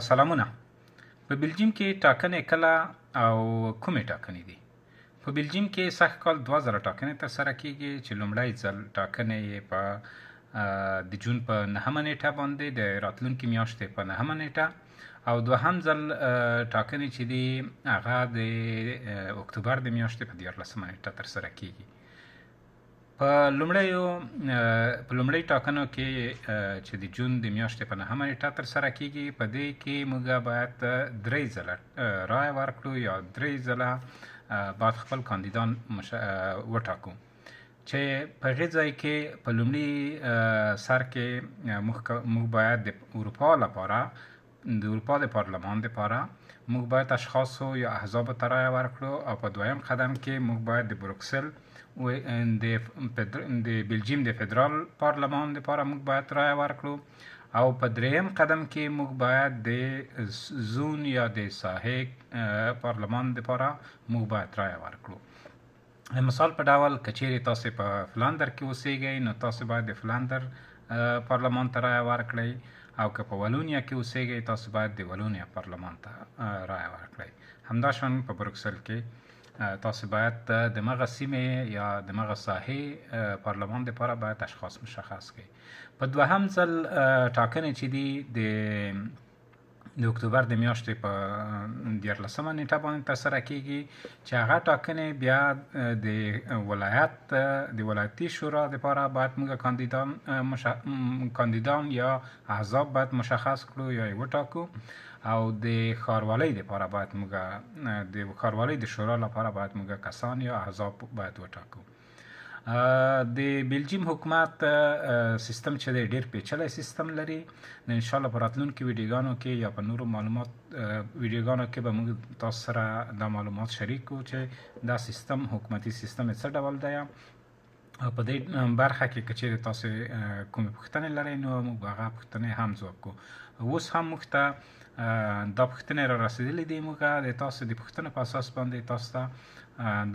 سلامونه. په بلجیم کې ټاکنې کله او کومې ټاکنې دي؟ په بلجیم کې سږ کال 2000 ټاکنې ترسره کیږي چې لومړی ځل ټاکنې یې په د جون په 9مه نیټه باندې د راتلونکي میاشتې په 9مه نیټه او دوهم ځل ټاکنې چې دي هغه د اکتوبر د میاشتې په 14مه نیټه ترسره کیږي. په لومړی ټاکنو کې چې د جون د میاشتې په 9مه نیټه ترسره کیږي، په دې کې موږ باید 3 ځله رایه ورکړو یا 3 ځله باید خپل کاندیدان وټاکو، چې په هغې ځای کې په لومړي سر کې موږ باید د اروپا لپاره د اروپا د پارلمان لپاره موږ باید اشخاصو یا احزابو ته رایه ورکړو، او په دویم قدم کې موږ باید د بروکسل د بلجیم د فدرال پارلمان لپاره موږ باید رایه ورکړو، او په دریم قدم کې موږ باید د زون یا د ساحې پارلمان لپاره موږ باید رایه ورکړو. مثال په ډول که چیرې تاسو په فلاندر کې اوسیږئ نو تاسو باید د فلاندر پارلمان ته رایه ورکړئ، او که په ولونیا کې اوسیږئ تاسو باید د ولونیا پارلمان ته رایه ورکړئ. همداشان په بروکسل کې تاسو باید د مغه سیمې یا د مغه ساحې پارلمان لپاره باید اشخاص مشخص کړئ. په دوهم ځل ټاکنې چې دي د اکتوبر د میاشتې په 14مه نیټه باندې ترسره کیږي، چې هغه ټاکنې بیا د ولایتي شورا لپاره باید موږ کاندیدان یا احزاب باید مشخص کړو یا یې وټاکو، او د ښاروالۍ لپاره باید موږ د ښاروالۍ د شورا لپاره باید موږ کسان یا احزاب باید وټاکو. د بلجیم حکومت سیستم چې دی ډیر پیچلی سیستم لري. انشاءالله په راتلونکي ویډیوګانو کې یا په نورو ویډیوګانو کې به موږ تاسو سره دا معلومات شریک کړو چې دا سیستم حکومتي سیستم څه ډول دی، او په دې برخه کې که چیرې تاسو کومې پوښتنې لرئ نو موږ هغه پوښتنې هم ځواب کوو. اوس هم موږ ته دا پوښتنې را رسېدلې دي، موږ د تاسو د پوښتنو په اساس باندې تاسو ته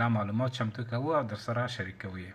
دا معلومات چمتو کوو او در سره شریکوو.